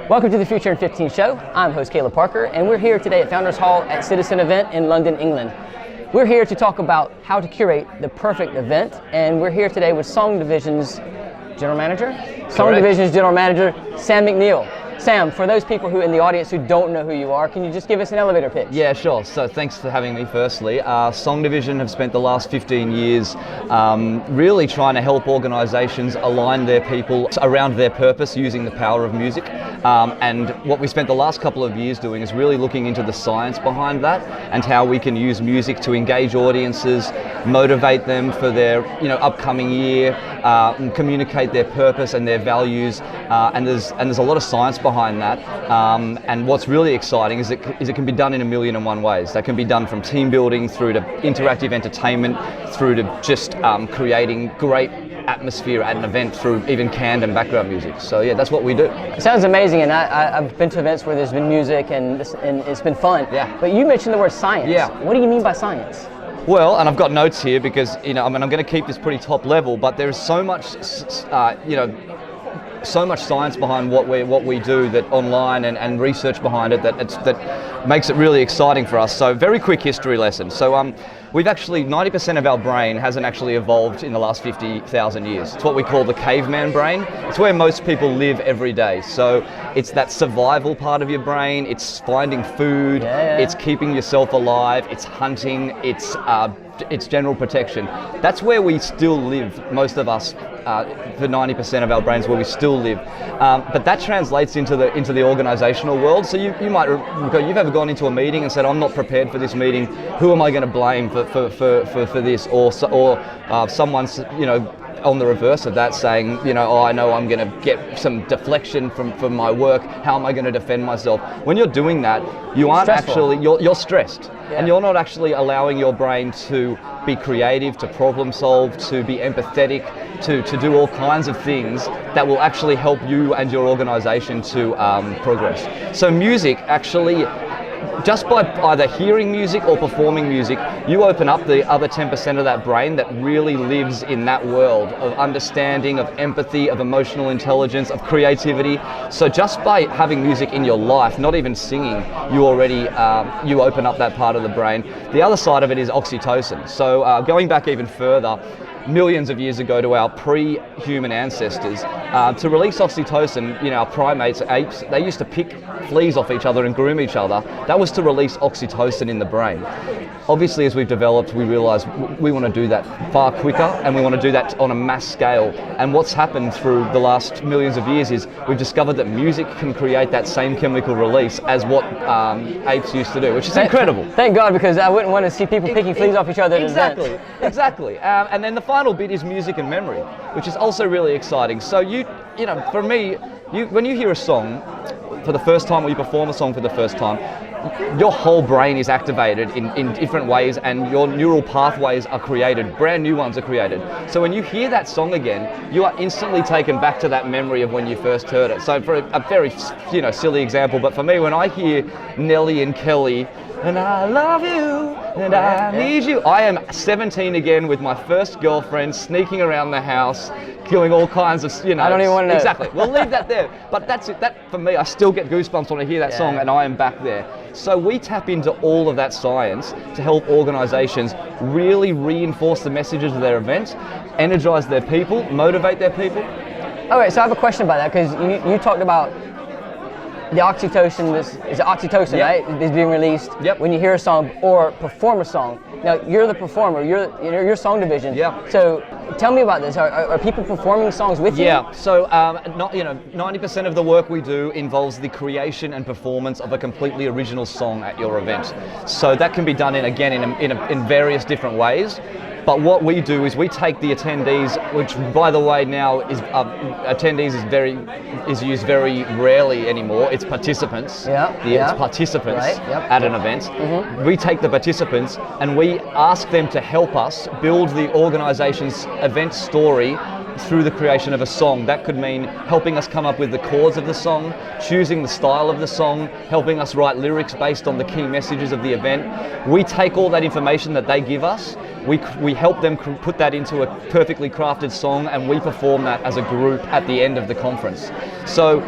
Welcome to the Future in 15 show. I'm host Caleb Parker, and we're here today at Founders Hall at Citizen Event in London, England. We're here to talk about how to curate the perfect event, and we're here today with Song Division's General Manager? Song Division's General Manager, Sam McNeill. Sam, for those people who in the audience who don't know who you are, can you just give us an elevator pitch? Yeah, sure. So thanks for having me firstly. Song Division have spent the last 15 years really trying to help organisations align their people around their purpose using the power of music. And what we spent the last couple of years doing is really looking into the science behind that and how we can use music to engage audiences, motivate them for their upcoming year, and communicate their purpose and their values. And there's a lot of science behind that. And what's really exciting is it can be done in 1,000,001 ways. That can be done from team building through to interactive entertainment, through to just creating great atmosphere at an event through even canned and background music. So yeah, that's what we do. It sounds amazing, and I've been to events where there's been music and it's been fun. Yeah. But you mentioned the word science. Yeah. What do you mean by science? Well, and I've got notes here because I'm going to keep this pretty top level, but there's so much so much science behind what we do that online and research behind it that makes it really exciting for us. So very quick history lesson. So we've actually 90% of our brain hasn't actually evolved in the last 50,000 years. It's what we call the caveman brain. It's where most people live every day. So it's that survival part of your brain. It's finding food. Yeah. It's keeping yourself alive. It's hunting. It's general protection. That's where we still live, most of us, for 90% of our brains where we still live. But that translates into the organisational world. So you might you've ever gone into a meeting and said, I'm not prepared for this meeting. Who am I going to blame for this? Or someone's on the reverse of that saying, I know I'm going to get some deflection from my work. How am I going to defend myself? When you're doing that, you aren't actually, you're stressed. Yeah. And you're not actually allowing your brain to be creative, to problem solve, to be empathetic, to do all kinds of things that will actually help you and your organisation to progress. So music actually, just by either hearing music or performing music, you open up the other 10% of that brain that really lives in that world of understanding, of empathy, of emotional intelligence, of creativity. So just by having music in your life, not even singing, you already you open up that part of the brain. The other side of it is oxytocin. So going back even further, millions of years ago to our pre-human ancestors, to release oxytocin, our primates, apes, they used to pick fleas off each other and groom each other. That was to release oxytocin in the brain. Obviously, as we've developed, we realised we want to do that far quicker, and we want to do that on a mass scale. And what's happened through the last millions of years is we've discovered that music can create that same chemical release as what apes used to do, which is incredible. Thank God, because I wouldn't want to see people picking fleas off each other at events. Exactly. And then the final bit is music and memory, which is also really exciting. So for me, when you hear a song for the first time, or you perform a song for the first time, your whole brain is activated in different ways, and your neural pathways are created, brand new ones are created. So when you hear that song again, you are instantly taken back to that memory of when you first heard it. So for a very silly example, but for me, when I hear Nelly and Kelly, and I love you, and I need you. I am 17 again with my first girlfriend, sneaking around the house, doing all kinds of, I don't even want to know. Exactly. We'll leave that there. But that's it. That, for me, I still get goosebumps when I hear that song, and I am back there. So we tap into all of that science to help organisations really reinforce the messages of their events, energise their people, motivate their people. Okay, so I have a question about that, because you talked about the oxytocin, is oxytocin, right? Is being released when you hear a song or perform a song. Now, you're the performer, you're Song Division. Yeah. So tell me about this. Are people performing songs with you? Yeah. So 90% of the work we do involves the creation and performance of a completely original song at your event. So that can be done in various different ways. But what we do is we take the attendees, which by the way now is attendees is used very rarely anymore. It's participants. It's participants at an event. Mm-hmm. We take the participants and we ask them to help us build the organisation's event story through the creation of a song. That could mean helping us come up with the chords of the song, choosing the style of the song, helping us write lyrics based on the key messages of the event. We take all that information that they give us, we help them put that into a perfectly crafted song, and we perform that as a group at the end of the conference. So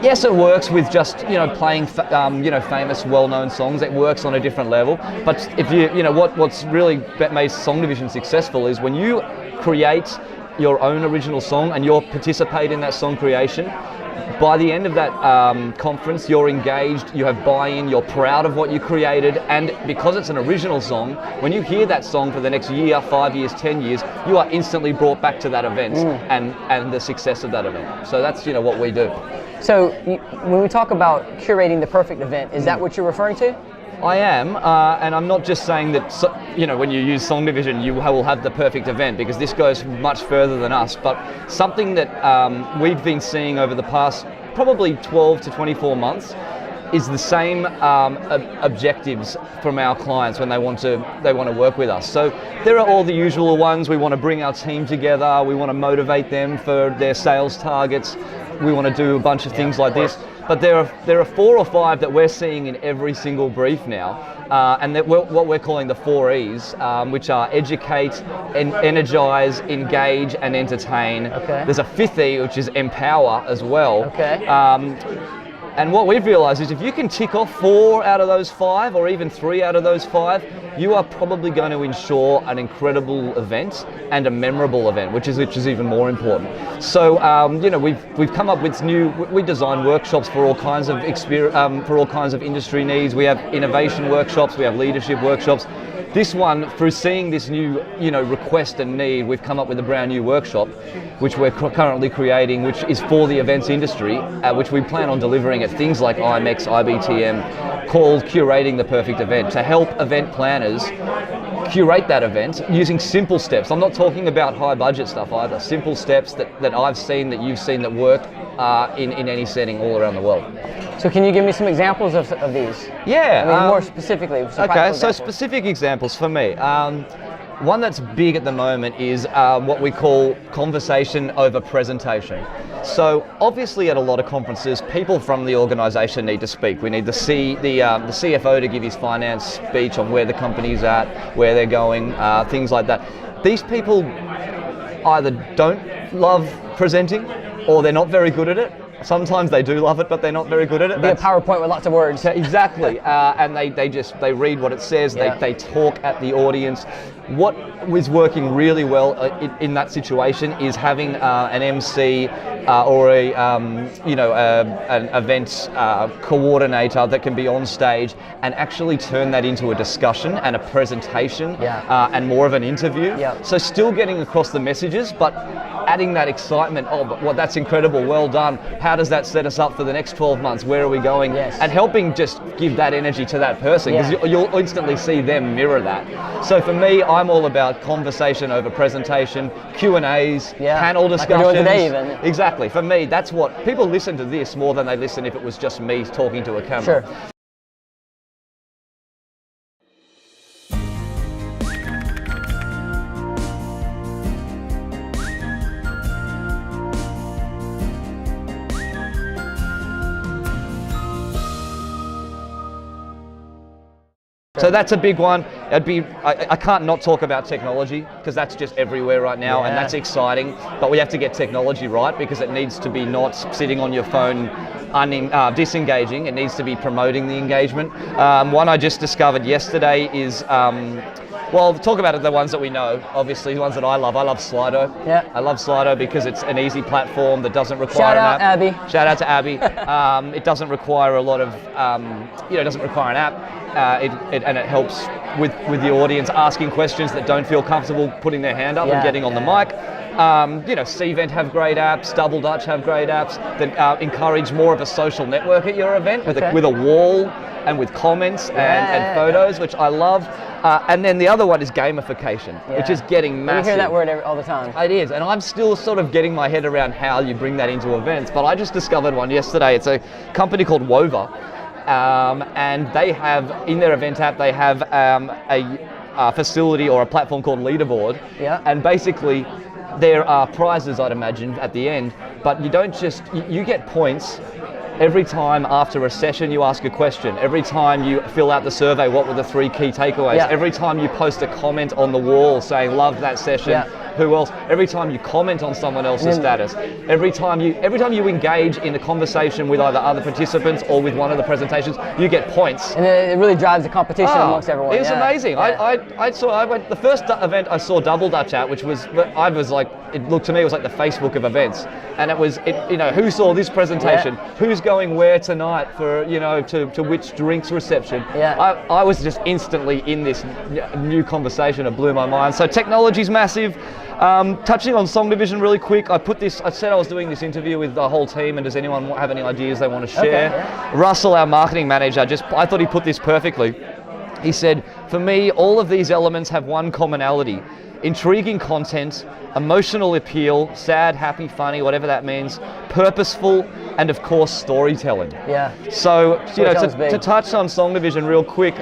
Yes, it works with just playing famous, well-known songs. It works on a different level. But if what's really made Song Division successful is when you create your own original song and you participate in that song creation. By the end of that conference, you're engaged, you have buy-in, you're proud of what you created, and because it's an original song, when you hear that song for the next year, 5 years, 10 years, you are instantly brought back to that event and the success of that event. So that's what we do. So when we talk about curating the perfect event, is that what you're referring to? I am, and I'm not just saying that, when you use Song Division, you will have the perfect event, because this goes much further than us, but something that we've been seeing over the past probably 12 to 24 months is the same objectives from our clients when they want to work with us. So there are all the usual ones. We want to bring our team together, we want to motivate them for their sales targets, we want to do a bunch of things like this. But there are 4 or 5 that we're seeing in every single brief now, and that what we're calling the 4 E's, which are educate, energize, engage, and entertain. Okay. There's a 5th E, which is empower as well. Okay. And what we've realized is if you can tick off 4 out of those 5, or even 3 out of those 5, you are probably going to ensure an incredible event and a memorable event, which is even more important. So we've come up with we design workshops for all kinds of for all kinds of industry needs. We have innovation workshops, we have leadership workshops. This one, through seeing this new request and need, we've come up with a brand new workshop, which we're currently creating, which is for the events industry, which we plan on delivering at things like IMEX, IBTM, called Curating the Perfect Event, to help event planners curate that event using simple steps. I'm not talking about high budget stuff either. Simple steps that I've seen, that you've seen, that work in any setting all around the world. So can you give me some examples of these? Yeah. I mean, more specifically. Okay, so specific examples for me. One that's big at the moment is what we call conversation over presentation. So obviously at a lot of conferences, people from the organisation need to speak. We need the CFO to give his finance speech on where the company's at, where they're going, things like that. These people either don't love presenting, or they're not very good at it. Sometimes they do love it, but they're not very good at it. Be a PowerPoint with lots of words. Exactly, and they read what it says. They talk at the audience. What is working really well in that situation is having an MC or an event coordinator that can be on stage and actually turn that into a discussion and a presentation and more of an interview. So still getting across the messages, but adding that excitement. Oh, but that's incredible, well done. How does that set us up for the next 12 months? Where are we going? Yes. And helping just give that energy to that person, because you'll instantly see them mirror that. So for me, I'm all about conversation over presentation, Q&As, panel discussions. Like we're doing today even. Exactly. For me, that's what people listen to this more than they listen if it was just me talking to a camera. Sure. So that's a big one. I can't not talk about technology, because that's just everywhere right now, and that's exciting. But we have to get technology right, because it needs to be not sitting on your phone disengaging. It needs to be promoting the engagement. One I just discovered yesterday is, well, talk about it, the ones that we know, obviously, the ones that I love. I love Slido. Yeah. I love Slido because it's an easy platform that doesn't require an app. Shout out to Abby. It doesn't require a lot of, it doesn't require an app. And it helps with the audience asking questions that don't feel comfortable putting their hand up and getting on the mic. Cvent have great apps, Double Dutch have great apps that encourage more of a social network at your event with a wall and with comments and photos, which I love. And then the other one is gamification, which is getting massive. You hear that word all the time. It is, and I'm still sort of getting my head around how you bring that into events, but I just discovered one yesterday. It's a company called Wova. And they have, in their event app, they have a facility or a platform called Leaderboard. And basically, there are prizes, I'd imagine, at the end, but you don't just, you get points every time after a session you ask a question, every time you fill out the survey, what were the 3 key takeaways, every time you post a comment on the wall saying, love that session, who else, every time you comment on someone else's status, every time you engage in the conversation with either other participants or with one of the presentations, you get points. And it really drives the competition amongst everyone. It's amazing. Yeah. I went the first event I saw Double Dutch at, which was, I was like, it looked to me, it was like the Facebook of events, and it was, who saw this presentation, who's going where tonight for, to which drinks reception. I was just instantly in this new conversation. It blew my mind. So technology's massive. Touching on Song Division really quick, I said I was doing this interview with the whole team, and does anyone have any ideas they want to share? Russell, our marketing manager, I thought he put this perfectly. He said, for me, all of these elements have one commonality: intriguing content, emotional appeal, sad, happy, funny, whatever that means, purposeful, and of course storytelling. So, to touch on Song Division real quick,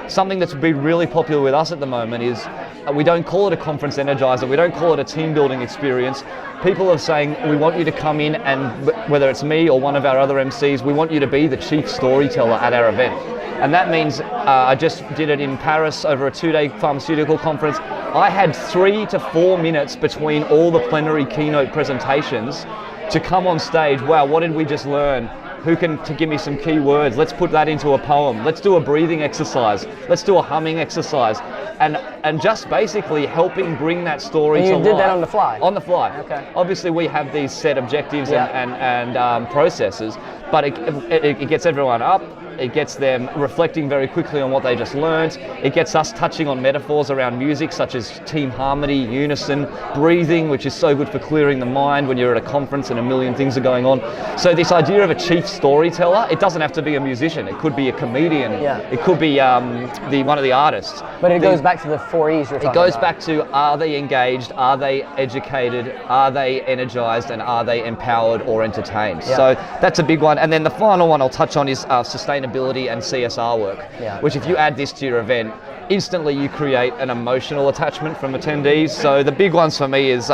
something that's been really popular with us at the moment is we don't call it a conference energizer, we don't call it a team building experience. People are saying, we want you to come in, and whether it's me or one of our other MCs, we want you to be the chief storyteller at our event. And that means, I just did it in Paris over a 2-day pharmaceutical conference. I had 3 to 4 minutes between all the plenary keynote presentations to come on stage. Wow, what did we just learn? Who can give me some key words? Let's put that into a poem. Let's do a breathing exercise. Let's do a humming exercise. And just basically helping bring that story to life. And you did that on the fly? On the fly. Okay. Obviously we have these set objectives and processes, but it gets everyone up. It gets them reflecting very quickly on what they just learned. It gets us touching on metaphors around music, such as team harmony, unison, breathing, which is so good for clearing the mind when you're at a conference and a million things are going on. So this idea of a chief storyteller, it doesn't have to be a musician. It could be a comedian. It could be one of the artists. But it goes back to the 4 E's you're talking about. It goes back to, are they engaged, are they educated, are they energized, and are they empowered or entertained? So that's a big one. And then the final one I'll touch on is sustainability and CSR work, which if you add this to your event, instantly you create an emotional attachment from attendees. So the big ones for me is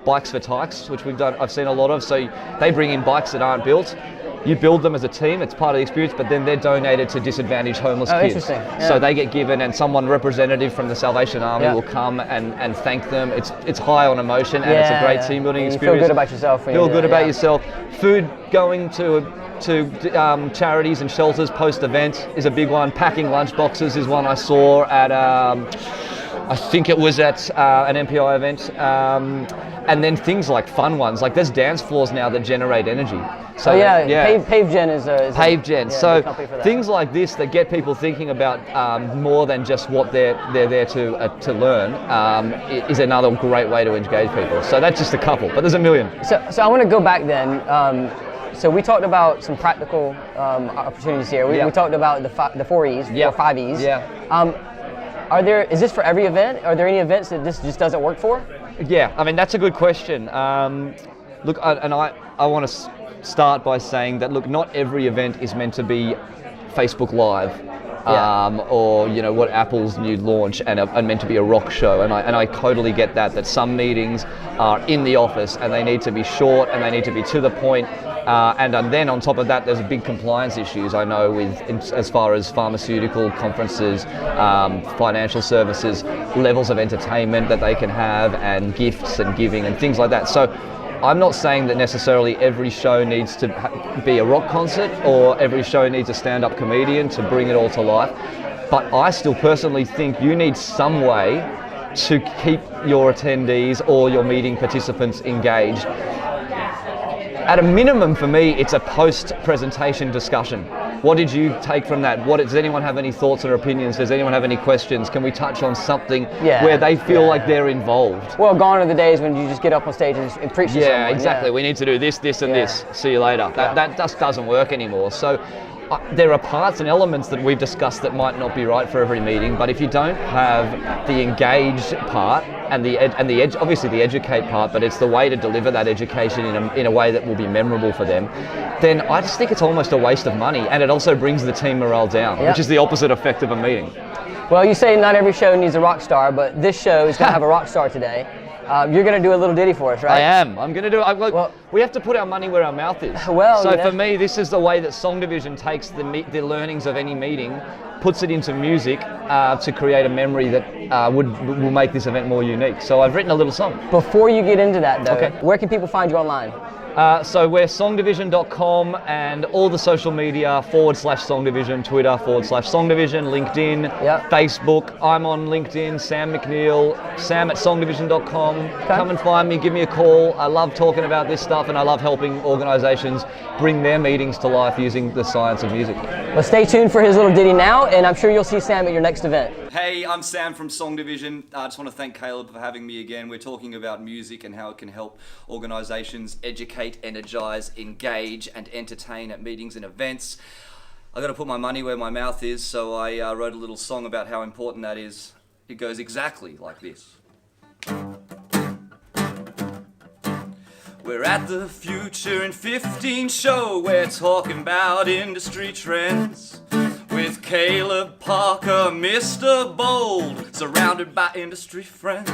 bikes for tykes, which I've seen a lot of. So they bring in bikes that aren't built. You build them as a team, it's part of the experience, but then they're donated to disadvantaged homeless kids. So they get given, and someone representative from the Salvation Army will come and thank them. It's high on emotion, and it's a great team building experience. You feel good about yourself. Feel good about yourself. Food going to charities and shelters post-event is a big one. Packing lunch boxes is one I saw at, I think it was at an MPI event. And then things like fun ones, like there's dance floors now that generate energy. So PaveGen is PaveGen. So things like this that get people thinking about more than just what they're there to learn is another great way to engage people. So that's just a couple, but there's a million. So I want to go back then. So we talked about some practical opportunities here. We talked about the 4 E's, or 5 E's. Is this for every event? Are there any events that this just doesn't work for? Yeah, I mean, that's a good question. Look, I want to start by saying that, look, not every event is meant to be Facebook Live. Or what Apple's new launch and meant to be a rock show, and I totally get that some meetings are in the office and they need to be short and they need to be to the point, and then on top of that there's big compliance issues I know as far as pharmaceutical conferences, financial services, levels of entertainment that they can have, and gifts and giving and things like that. So I'm not saying that necessarily every show needs to be a rock concert or every show needs a stand-up comedian to bring it all to life, but I still personally think you need some way to keep your attendees or your meeting participants engaged. At a minimum for me, it's a post-presentation discussion. What did you take from that? Does anyone have any thoughts or opinions? Does anyone have any questions? Can we touch on something where they feel like they're involved? Well, gone are the days when you just get up on stage and preach to someone. Yeah, exactly. We need to do this, this, and this. See you later. That just doesn't work anymore. So there are parts and elements that we've discussed that might not be right for every meeting, but if you don't have the engaged part and obviously the educate part, but it's the way to deliver that education in a way that will be memorable for them, then I just think it's almost a waste of money, and it also brings the team morale down, which is the opposite effect of a meeting. Well, you say not every show needs a rock star, but this show is going to have a rock star today. You're going to do a little ditty for us, right? I am. I'm going to do. We have to put our money where our mouth is. Well, so for me, this is the way that Song Division takes the learnings of any meeting puts it into music to create a memory that will make this event more unique. So I've written a little song. Before you get into that though, Okay. where can people find you online? So we're songdivision.com and all the social media /songdivision, Twitter /songdivision, LinkedIn, Yep. Facebook. I'm on LinkedIn, Sam McNeill, sam@songdivision.com. Come and find me, give me a call. I love talking about this stuff and I love helping organisations bring their meetings to life using the science of music. Well, stay tuned for his little ditty now, and I'm sure you'll see Sam at your next event. Hey, I'm Sam from Song Division. I just want to thank Caleb for having me again. We're talking about music and how it can help organisations educate, energise, engage and entertain at meetings and events. I've got to put my money where my mouth is, so I wrote a little song about how important that is. It goes exactly like this. We're at the Future in 15 show. We're talking about industry trends. With Caleb Parker, Mr. Bold, surrounded by industry friends.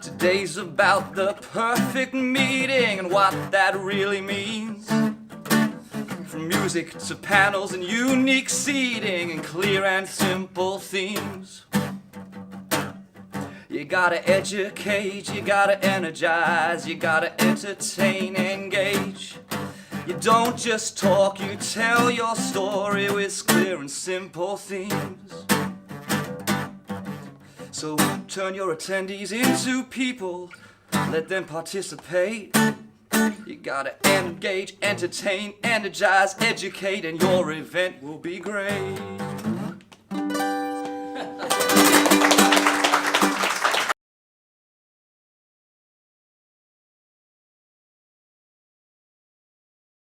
Today's about the perfect meeting and what that really means. From music to panels and unique seating and clear and simple themes. You gotta educate, you gotta energize, you gotta entertain, engage. You don't just talk, you tell your story with clear and simple themes. So turn your attendees into people, let them participate. You gotta engage, entertain, energize, educate, and your event will be great.